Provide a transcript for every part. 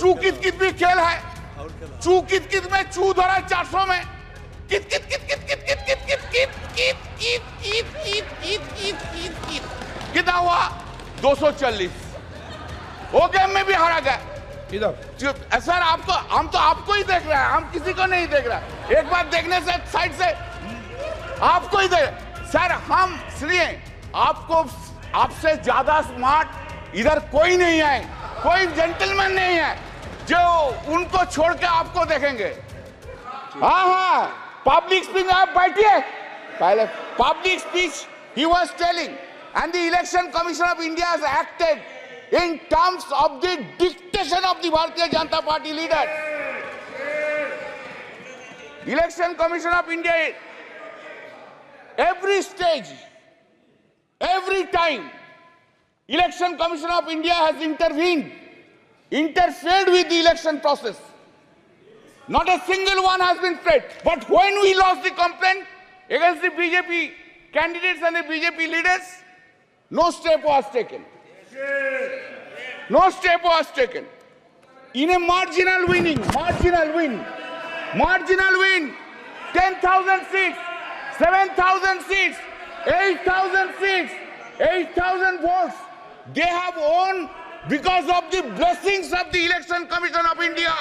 चू कित कित भी खेल है, चू कित कित में चू धरा 400 में, कित कित कित कित कित कित कित कित कित कित कित कित कित कित कित कित कित कितना हुआ 240। वो गेम में भी हारा गया। इधर सर आपको, हम तो आपको ही देख रहे हैं, हम किसी को नहीं देख रहे। एक बार देखने से साइड से आपको ही देख सर, हम इसलिए आपको, आपसे ज्यादा स्मार्ट इधर कोई नहीं है, कोई जेंटलमैन नहीं है जो उनको छोड़ के आपको देखेंगे। हाँ, पब्लिक स्पीच, आप बैठिए पहले। Public speech he was telling, and the Election Commission of India has acted in terms of the dictation of the Bharatiya Janata Party leader. Election Commission of India, every stage, every time, Election Commission of India has interfered with the election process. Not a single one has been paid. But when we lost the complaint against the BJP candidates and the BJP leaders, no step was taken. No step was taken. In a marginal win, 10,000 seats, 7,000 seats, 8,000 seats, 8,000 votes, they have won because of the blessings of the Election Commission of India.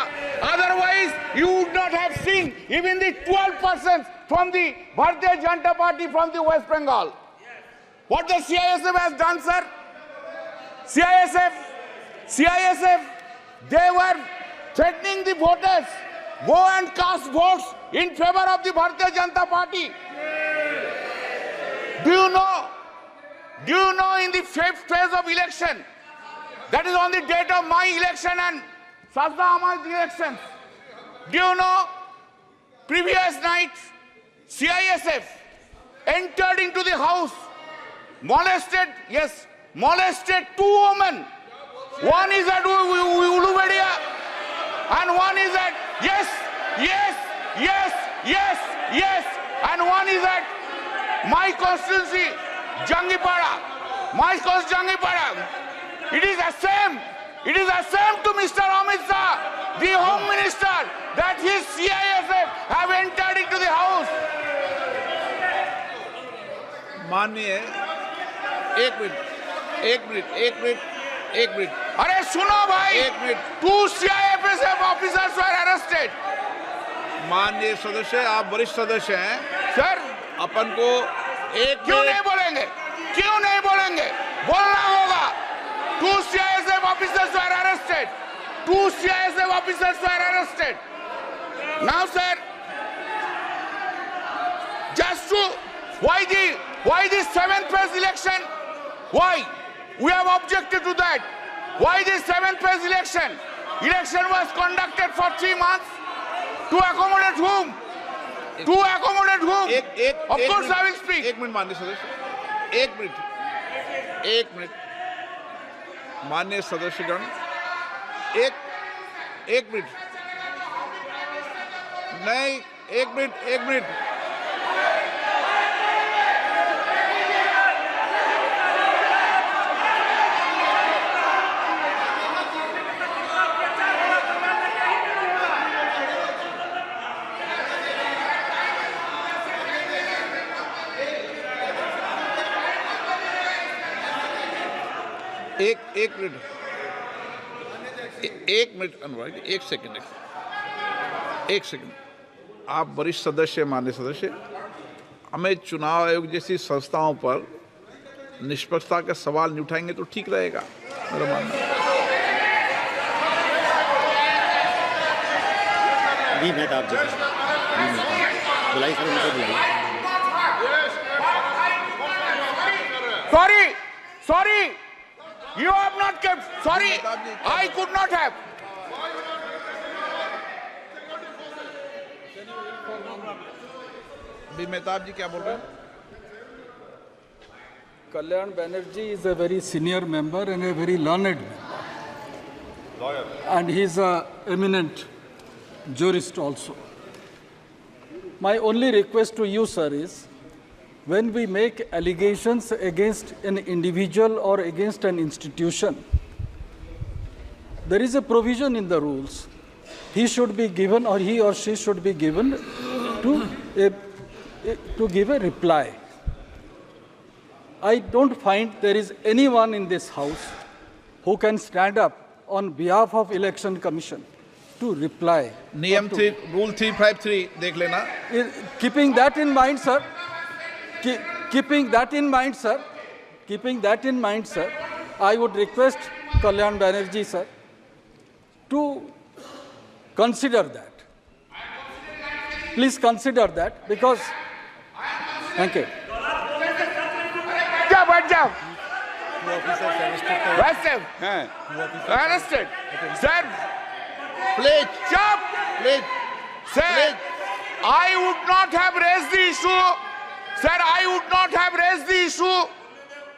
Otherwise, you would not have seen even the 12% from the Bharatiya Janata Party from the West Bengal. What the CISF has done, sir? CISF, they were threatening the voters, go and cast votes in favor of the Bharatiya Janata Party. Do you know in the fifth phase of election, that is on the date of my election and Sajda Ahmad's elections, do you know, previous night, CISF entered into the house, molested two women. One is at Ulubedia and one is at, yes, and one is at my constituency, Jangipara. It is the same to Mr. Amit Shah, the Home Minister, that his CISF have entered into the house. माननीय एक minute अरे सुनो भाई, एक minute. 2 CISF officers were arrested. माननीय सदस्य, आप वरिष्ठ सदस्य हैं सर, अपन को एक क्यों नहीं बोलेंगे? बोलना होगा। 2 CISF officers were arrested. 2 CISF officers were arrested. Now, sir, just to why the 7th phase election? Why? We have objected to that. Why the 7th phase election? Election was conducted for 3 months. To accommodate whom? Of course, I will speak. एक minute माननीय सदस्य, एक minute माननीय सदस्यगण, एक minute नहीं, एक minute एक minute अनुराग, एक सेकंड, आप वरिष्ठ सदस्य, माननीय सदस्य, हमें चुनाव आयोग जैसी संस्थाओं पर निष्पक्षता के सवाल नहीं उठाएंगे तो ठीक रहेगा, मेरा मानना है। Sorry, you have not kept. Sorry, I could not have. Mehtab जी क्या बोल रहे हैं? Kalyan Banerjee is a very senior member and a very learned lawyer, and he is an eminent jurist also. My only request to you, sir, is when we make allegations against an individual or against an institution, there is a provision in the rules. He should be given, or he or she should be given to give a reply. I don't find there is anyone in this House who can stand up on behalf of Election Commission to reply. नियम rule 353 देख लेना. Keeping that in mind, sir, I would request Kalyan Banerjee, sir, to consider that. Please consider that, because, thank you. बैठ जाओ. Arrested. Sir, Please, stop. please. Sir, I would not have raised the issue. Sir, I would not have raised the issue.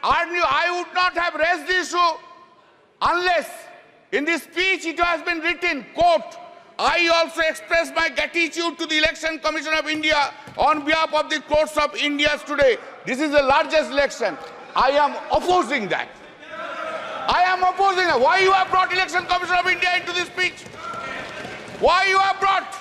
I would not have raised the issue unless in this speech it has been written, quote, I also express my gratitude to the Election Commission of India on behalf of the courts of India today. This is the largest election. I am opposing that. I am opposing that. Why you have brought Election Commission of India into this speech? Why you have brought?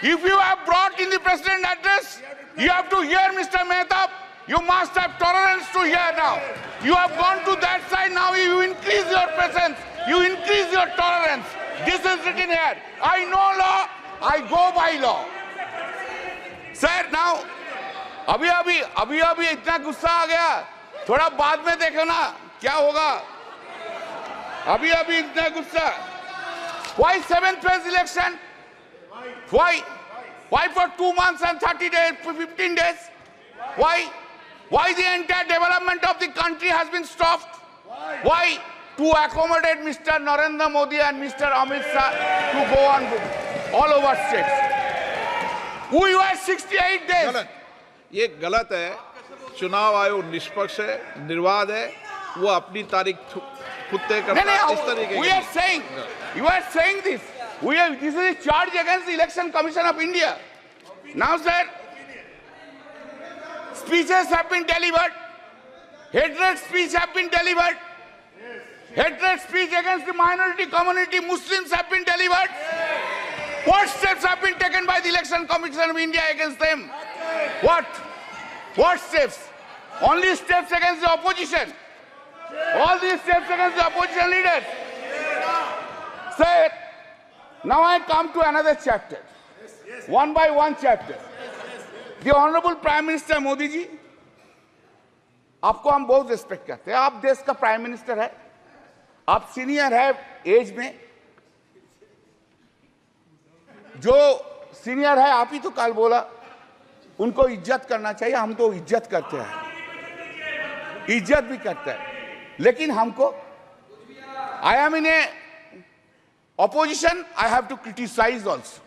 If you have brought in the President's address, you have to hear Mr. Mehtab. You must have tolerance to hear now. You have gone to that side, now you increase your presence. You increase your tolerance. This is written here. I know law, I go by law. Sir, now, अभी इतना गुस्सा आ गया. थोड़ा बाद में देखो ना क्या होगा. अभी इतना गुस्सा. Why 7th phase election? Why for 2 months and 30 days, 15 days? Why the entire development of the country has been stopped? Why? To accommodate Mr. Narendra Modi and Mr. Amit Shah to go on all over states. We were 68 days. ये गलत है. चुनाव आयोग निष्पक्ष है, निर्वाध है. वो अपनी तारीख खुद तय करता है. इस तरीके We are saying, you are saying this. This is a charge against the Election Commission of India. Now, sir, speeches have been delivered. Hatred speech have been delivered. Hatred speech against the minority community, Muslims have been delivered. What steps have been taken by the Election Commission of India against them? What steps? Only steps against the opposition. All these steps against the opposition leaders. Sir, now I come to another chapter. One by one chapter. The Honorable Prime Minister Modi ji, आपको हम बहुत respect करते हैं. आप देश का prime minister है. आप सीनियर है एज में. जो सीनियर है, आप ही तो कल बोला, उनको इज्जत करना चाहिए. हम तो इज्जत करते हैं, इज्जत भी करते हैं. लेकिन हमको, I am in a opposition, I have to criticize also.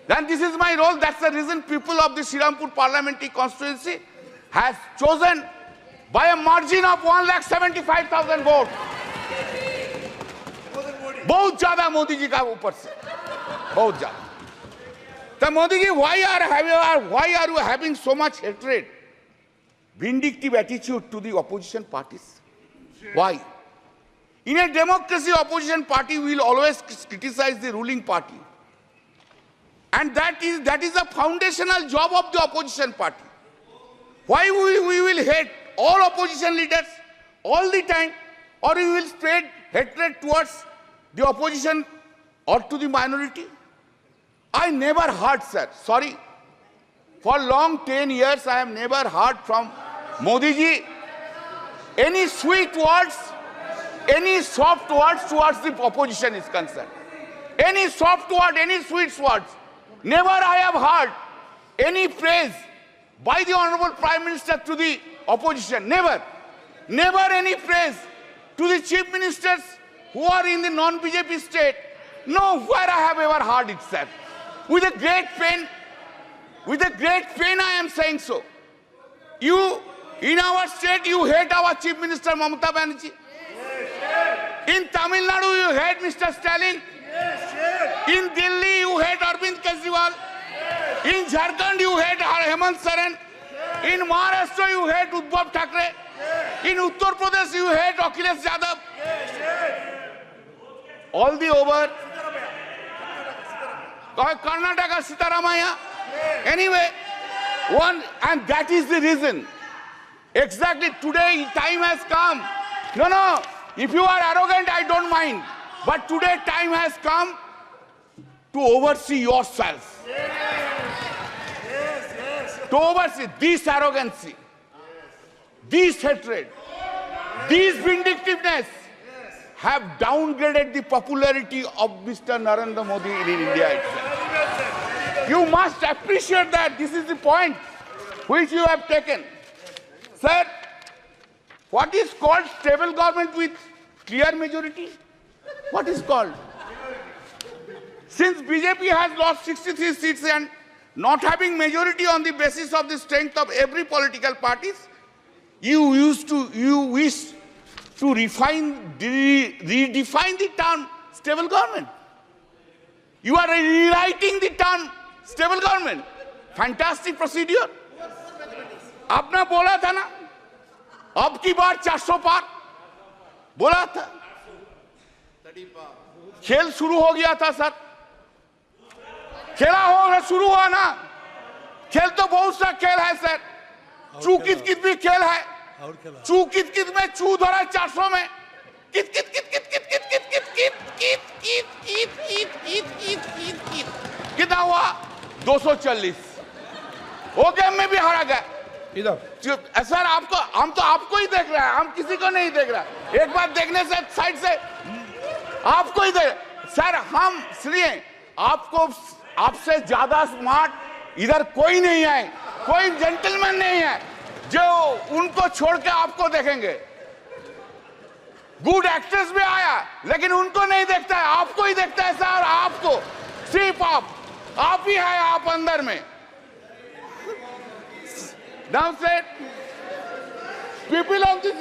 Then this is my role. That's the reason people of the Srirampur parliamentary constituency has chosen by a margin of 1,75,000 votes. बहुत ज्यादा मोदी जी का ऊपर से, बहुत ज्यादा. तो Modi ji, why are you having so much hatred, vindictive attitude to the opposition parties? Why? In a democracy, opposition party will always criticize the ruling party. And that is the foundational job of the opposition party. Why we will hate all opposition leaders all the time, or we will spread hatred towards the opposition or to the minority? I never heard, sir, sorry, for long 10 years I have never heard from Modi ji any sweet words, any soft words towards the opposition is concerned. Any soft word, any sweet words. Never I have heard any praise by the Honorable Prime Minister to the opposition. Never. Never any praise to the chief ministers who are in the non-BJP state. Nowhere I have ever heard it, sir. With a great pain I am saying so. You, in our state, you hate our chief minister Mamata Banerjee. In Tamil Nadu, you hate Mr. Stalin. In Delhi, you hate Arvind Kejriwal. In Jharkhand, you hate Hemant Soren. In Maharashtra, you hate Uddhav Thackeray. In Uttar Pradesh, you hate Akhilesh Yadav. all the over. Karnataka, Sitaramaya. Anyway, and that is the reason. Exactly today, time has come. No, if you are arrogant, I don't mind. But today, time has come to oversee yourself. To oversee this arrogancy, this hatred, this vindictiveness have downgraded the popularity of Mr. Narendra Modi in India itself. You must appreciate that. This is the point which you have taken. Sir, what is called stable government with clear majority? What is called? Since BJP has lost 63 seats and not having majority on the basis of the strength of every political parties, you wish to redefine the term stable government. You are rewriting the term stable government. Fantastic procedure. आपने बोला था ना, अब की बार 400 पार बोला था, खेल शुरू हो गया था सर, खेला हो शुरू हुआ ना, खेल तो बहुत सा खेल है सर, चू कित कित भी खेल है, चू कित कित में चू धरा 400 में, कित कित कित कित कित कित कित कित कित कित कित कित कित कित कित कित कितना हुआ 240, वो गेम में भी हारा गया। इधर सर आपको, हम तो आपको ही देख रहे हैं, हम किसी को नहीं देख रहा। एक बार देखने से साइड से आपको ही देख सर, हम इसलिए आपको, आपसे ज्यादा स्मार्ट इधर कोई नहीं है, कोई जेंटलमैन नहीं है जो उनको छोड़ के आपको देखेंगे। गुड एक्टर्स भी आया लेकिन उनको नहीं देखता है, आपको ही देखता है सर। आपको सिर्फ आप ही है, आप अंदर में। Now said, people of this,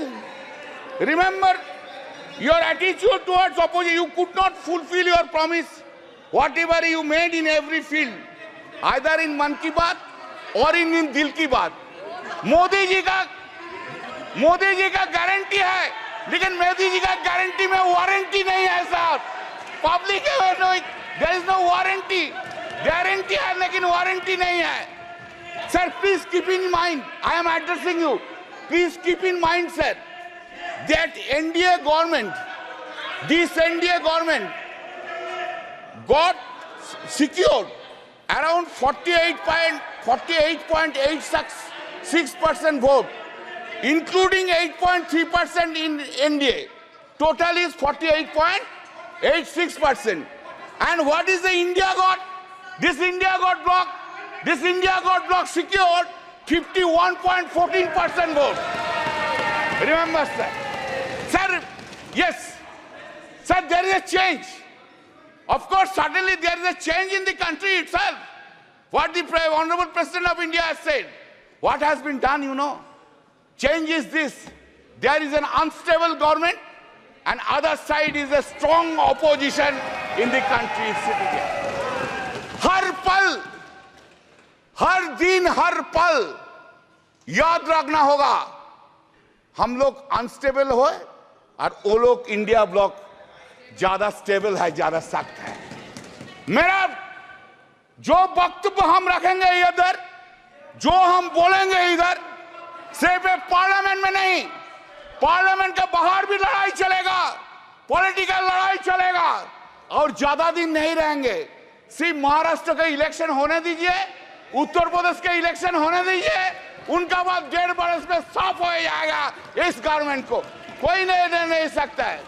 remember your attitude towards opposition. You could not fulfill your promise, whatever you made in every field, either in Mann Ki Baat or in Dil Ki Baat. Modi ji का guarantee है, लेकिन मोदी जी का guarantee में warranty नहीं है साहब। Public there is no warranty, guarantee है लेकिन वारंटी नहीं है। Sir, please keep in mind, I am addressing you. Please keep in mind, sir, that NDA government, this NDA government got secured around 48.86% vote, including 8.3% in NDA. Total is 48.86%. And what is the India got? This India got blocked. This India got bloc secured 51.14% vote. Remember, sir. Sir, yes. Sir, there is a change. Of course, suddenly there is a change in the country itself. What the Honorable President of India has said. What has been done, you know? Change is this. There is an unstable government and other side is a strong opposition in the country sitting here. हर पल, हर दिन, हर पल याद रखना होगा, हम लोग unstable हो और वो लोग इंडिया ब्लॉक ज्यादा स्टेबल है, ज्यादा सख्त है। मेरा जो वक्तव्य हम रखेंगे इधर, जो हम बोलेंगे इधर, सिर्फ पार्लियामेंट में नहीं, पार्लियामेंट के बाहर भी लड़ाई चलेगा, पॉलिटिकल लड़ाई चलेगा और ज्यादा दिन नहीं रहेंगे। सिर्फ महाराष्ट्र के इलेक्शन होने दीजिए, उत्तर प्रदेश के इलेक्शन होने दीजिए, उनका बाद 1.5 बरस में साफ हो जाएगा इस गवर्नमेंट को, कोई नहीं सकता है।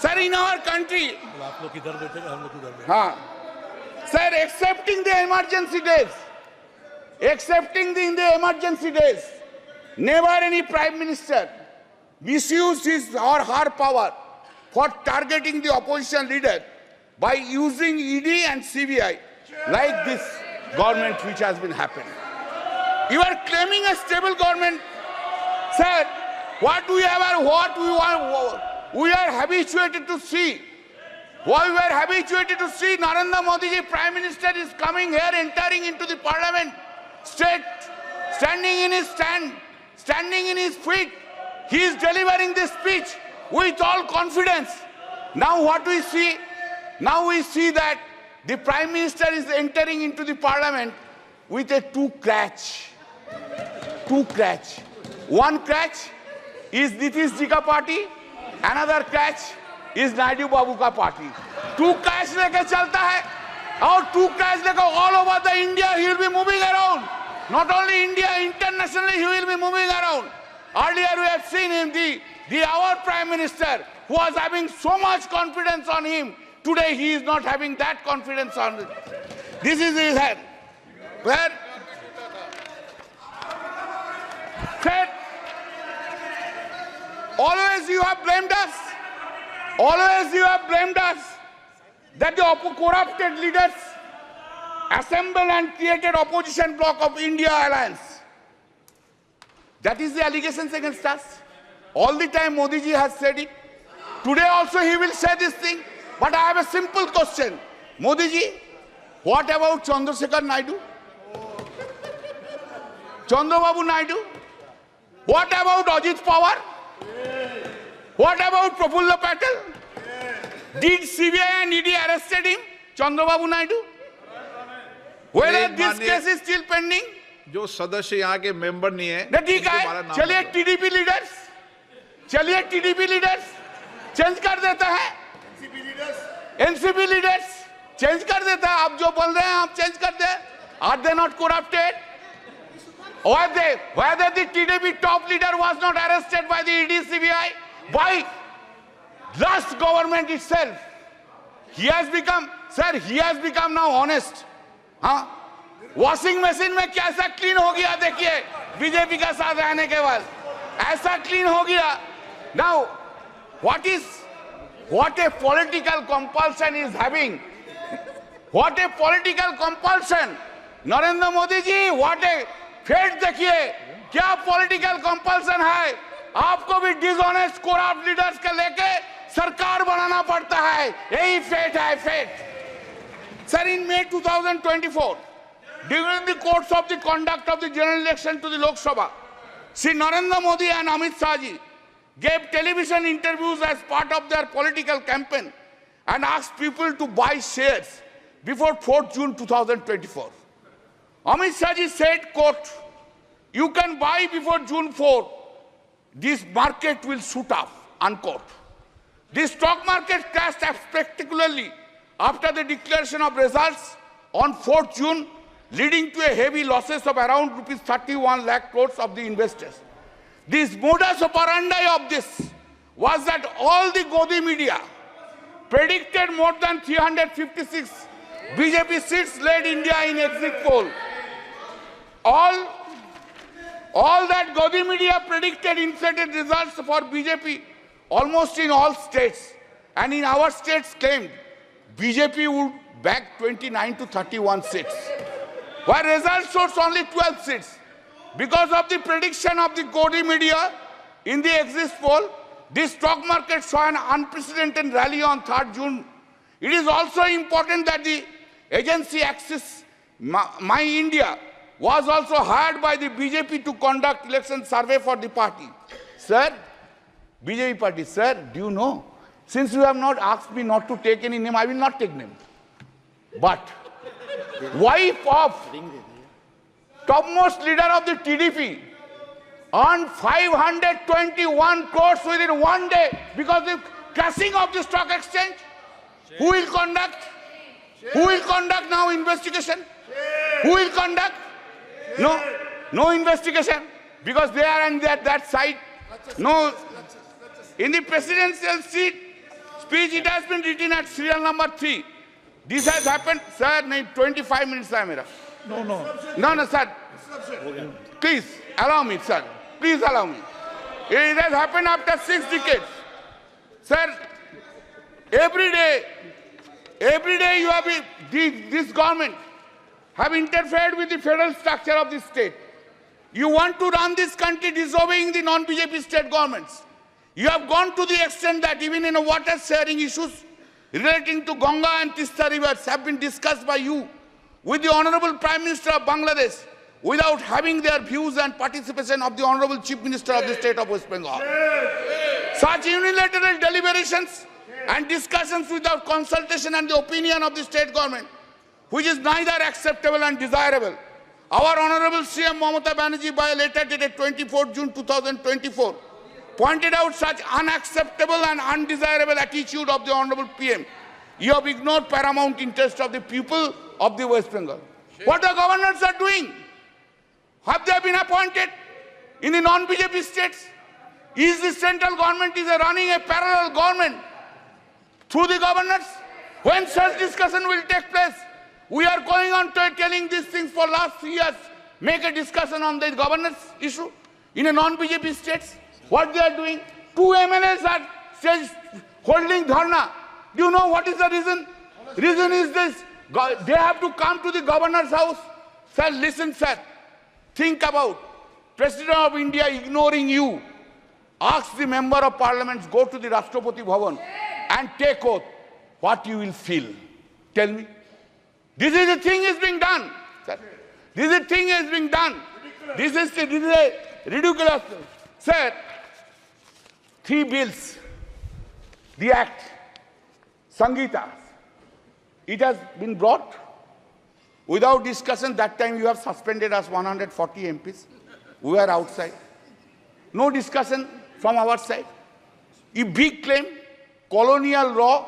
सर, इन आवर कंट्री, आप लोग इधर बैठे, हम लोग इधर बैठे। हाँ sir, accepting the emergency days, never any prime minister misused his or her power for targeting the opposition leader by using ED and CBI like this government which has been happening. You are claiming a stable government. Sir, what we have, what we want, we are habituated to see. What we are habituated to see, Narendra Modi ji, Prime Minister, is coming here, entering into the parliament, standing in his feet. He is delivering this speech with all confidence. Now what we see? Now we see that the Prime Minister is entering into the Parliament with a two crutch. One crutch is Nitish Ji ka party, another crutch is Naidu Babu ka party. Two crutch leke chalta hai, aur two crutch leke all over the India he will be moving around. Not only India, internationally he will be moving around. Earlier we have seen him, our Prime Minister, who was having so much confidence on him. Today he is not having that confidence on it. This is his head. Where? Always you have blamed us. Always you have blamed us that the corrupted leaders assembled and created opposition bloc of India Alliance. That is the allegations against us. All the time Modi ji has said it. Today also he will say this thing. But I have a simple question. Modi ji, what about Chandrasekhar Naidu? Chandrababu Naidu? What about Ajit Pawar? What about Prafulla Patel? Did CBI and ED arrested him? Chandrababu Naidu? Whether this case is still pending? जो सदस्य यहाँ के member नहीं है, ठीक है, चलिए TDP leaders change कर देता है, एनसीपी लीडर्स चेंज कर देता है. आप जो बोल रहे हैं आप चेंज कर दे. Are they not corrupted? Whether the TDP top leader was not arrested by the ED CBI, by last government itself. He has become now honest. हाँ? वॉशिंग मशीन में कैसा क्लीन हो गया देखिए बीजेपी का साथ रहने के बाद ऐसा क्लीन हो गया. Now what a political compulsion is having. What a political compulsion. Narendra Modi ji, what a fate देखिए, क्या political compulsion है. आपको भी डिसऑनेस्ट corrupt लीडर्स के लेके सरकार बनाना पड़ता है. यही फेट है, fate. Sir, in May 2024, during the course of the conduct of the general election to the Lok Sabha, Shri Narendra Modi and Amit Shah ji gave television interviews as part of their political campaign and asked people to buy shares before 4th June 2024. Amit Shah ji said, quote, "You can buy before June 4. This market will shoot up," unquote. The stock market crashed spectacularly after the declaration of results on 4th June, leading to a heavy losses of around rupees 31 lakh crores of the investors. This modus operandi of this was that all the Godi media predicted more than 356 BJP seats led India in exit poll. All that Godi media predicted inflated results for BJP almost in all states, and in our states claimed BJP would bag 29 to 31 seats, while results showed only 12 seats. Because of the prediction of the Godi media in the exit poll, this stock market saw an unprecedented rally on 3rd June. It is also important that the agency Axis My India was also hired by the BJP to conduct election survey for the party. Sir, BJP party, sir, do you know? Since you have not asked me not to take any name, I will not take name. But wife of topmost leader of the TDP earned 521 crores within one day because of the crashing of the stock exchange. Who will conduct? Who will conduct now investigation? Who will conduct? No investigation, because they are on that side. No. In the presidential speech, it has been written at serial number 3. This has happened, sir. 25 minutes hai mera. No, sir. Please allow me, sir. Please allow me. It has happened after 6 decades, sir. Every day you have this government have interfered with the federal structure of the state. You want to run this country disobeying the non-BJP state governments. You have gone to the extent that even in water sharing issues relating to Ganga and Tista rivers have been discussed by you with the Honorable Prime Minister of Bangladesh without having their views and participation of the Honorable Chief Minister of the state of West Bengal. Such unilateral deliberations and discussions without consultation and the opinion of the state government, which is neither acceptable and desirable. Our Honorable CM Mamata Banerjee, by a letter dated 24 June 2024, pointed out such unacceptable and undesirable attitude of the Honorable PM. You have ignored paramount interest of the people of the West Bengal. What the governors are doing? Have they been appointed in the non-BJP states? Is the central government running a parallel government through the governors? When such discussion will take place? We are going on to telling these things for last 3 years. Make a discussion on the governance issue in a non-BJP states. What they are doing? 2 MLAs are holding dharna. Do you know what is the reason? Reason is this. They have to come to the governor's house. Sir, listen, sir. Think about President of India ignoring you. Ask the member of parliament, go to the Rashtrapati Bhavan and take oath. What you will feel? Tell me. This is the thing is being done. Sir. This is the thing is being done. This is a ridiculous. Sir, 3 bills. The act. Sangeeta. It has been brought without discussion. That time you have suspended us 140 MPs. We were outside. No discussion from our side. A big claim, colonial law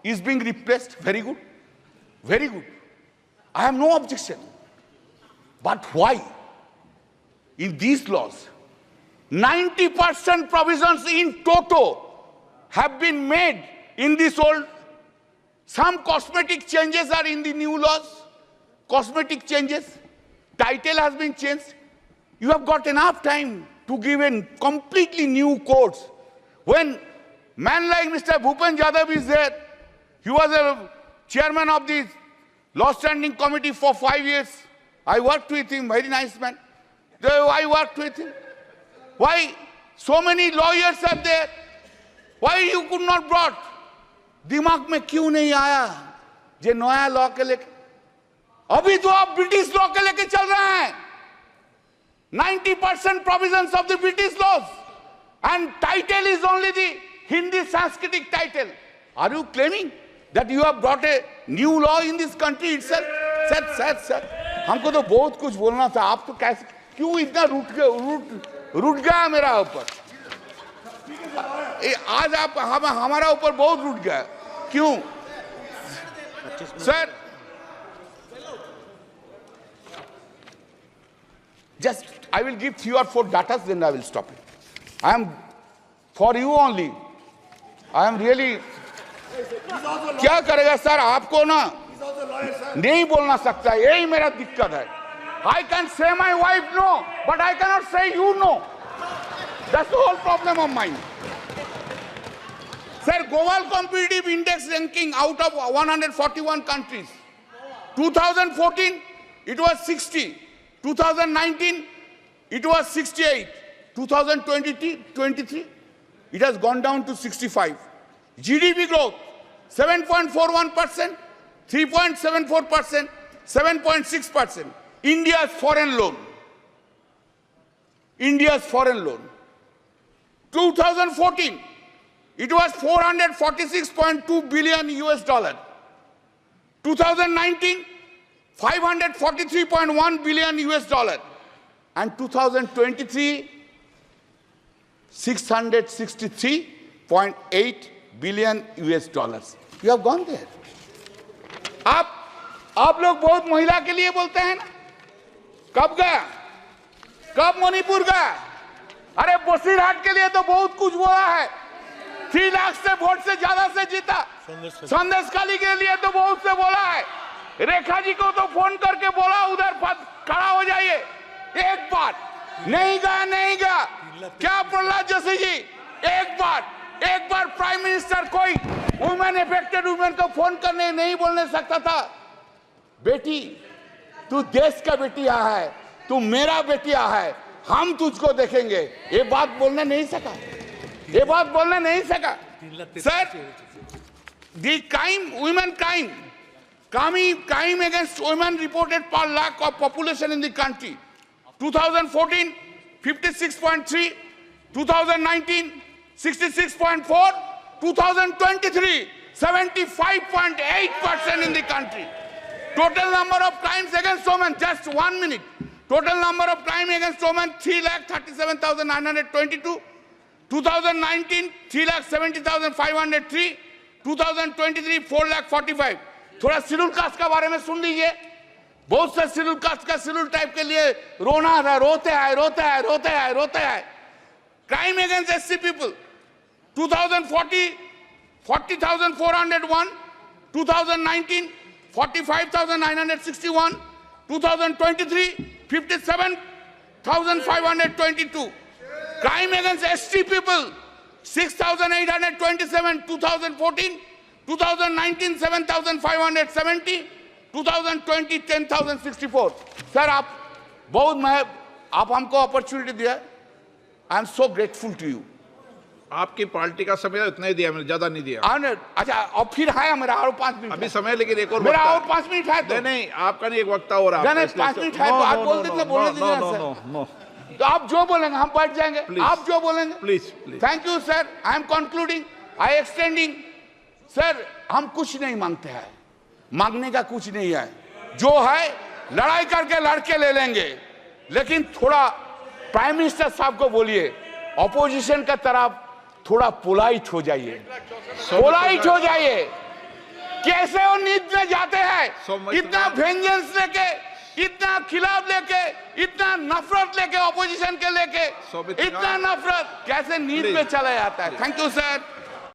is being replaced. Very good. Very good. I have no objection. But why? In these laws, 90% provisions in toto have been made in this old. Some cosmetic changes are in the new laws. Cosmetic changes. Title has been changed. You have got enough time to give in completely new codes. When man like Mr. Bhupen Yadav is there, he was a chairman of the Law Standing Committee for 5 years. I worked with him, very nice man. I worked with him. Why so many lawyers are there? Why you could not brought? दिमाग में क्यों नहीं आया जे नया law के लेके? अभी तो आप ब्रिटिश लॉ के लेके चल रहे हैं. 90% provisions of the British laws, and title is only the Hindi Sanskritic title. Are you claiming that you have brought a new law in this country itself? Sir, हमको तो बहुत कुछ बोलना था. आप तो कैसे क्यों इतना रूठ गया मेरा ऊपर? आज आप हमारा ऊपर बहुत रूठ गया. क्यों? Sir, just I will give 3 or 4 datas, then I will stop it. I am for you only. I am really. क्या करेगा सर? आपको ना नहीं बोलना सकता. यही मेरा दिक्कत है. I can say my wife no, but I cannot say you no. That's the whole problem of mine. Sir, Global Competitive Index ranking out of 141 countries. 2014, it was 60. 2019, it was 68. 2023, it has gone down to 65. GDP growth, 7.41%, 3.74%, 7.6%. India's foreign loan. 2014, it was 446.2 billion US dollar. 2019, 543.1 billion US dollar. And 2023, 663.8 billion US dollars. You have gone there. आप लोग बहुत महिला के लिए बोलते हैं ना? कब गया? कब मणिपुर गया? अरे बसीरहाट के लिए तो बहुत कुछ बोला है. 3 लाख से वोट से ज्यादा से जीता. संदेशखाली के लिए तो बहुत से बोला है. रेखा जी को तो फोन करके बोला उधर खड़ा हो जाइए. एक बार नहीं गया. क्या प्रहलाद जोशी जी? एक बार प्राइम मिनिस्टर कोई वुमेन अफेक्टेड वुमेन को फोन करने नहीं बोलने सकता था? बेटी, तू देश का बेटिया है, तू मेरा बेटिया है, हम तुझको देखेंगे. ये बात बोलने नहीं सका. Sir, the women crime against women reported per lakh of population in the country. 2014, 56.3. 2019, 66.4. 2023, 75.8% in the country. Total number of crimes against women, just 1 minute. Total number of crimes against women, 3,37,922. 2019, 3,70,503. 2023, 4,45,000. थोड़ा schedule caste का बारे में सुन लीजिए. बहुत से schedule caste का schedule type के लिए रोना है, रोते हैं. Crime against SC people, 2040, 40,401. 2019, 45,961. 2023, 57,522. Crime against ST people, 6,827. 2014, 2019, 7,570. 2020, 10,064. Sir आप हमको अपॉर्चुनिटी दिया. I am so grateful to you. आपकी पार्टी का समय इतना ही दिया, मैंने ज्यादा नहीं दिया. अच्छा, और फिर है मेरा और 5 मिनट अभी समय, लेकिन एक और मेरा और 5 मिनट है. तो नहीं, आपका नहीं, एक वक्ता और आप. नहीं, 5 मिनट है तो आप बोल दीजिए, बोलने दीजिए सर. तो आप जो बोलेंगे हम बैठ जाएंगे. आप जो बोलेंगे. Please. Thank you sir. I am concluding, I extending. Sir हम कुछ नहीं मांगते हैं, मांगने का कुछ नहीं है. जो है लड़ाई करके लड़के ले लेंगे, लेकिन थोड़ा प्राइम मिनिस्टर साहब को बोलिए ऑपोजिशन का तरफ थोड़ा पोलाइट हो जाइए. कैसे वो नींद में जाते हैं, इतना वेंजेंस लेके, इतना खिलाफ लेके, इतना नफरत लेके, ऑपोजिशन के लेके, इतना नफरत कैसे नींद में चला जाता है. Thank you sir.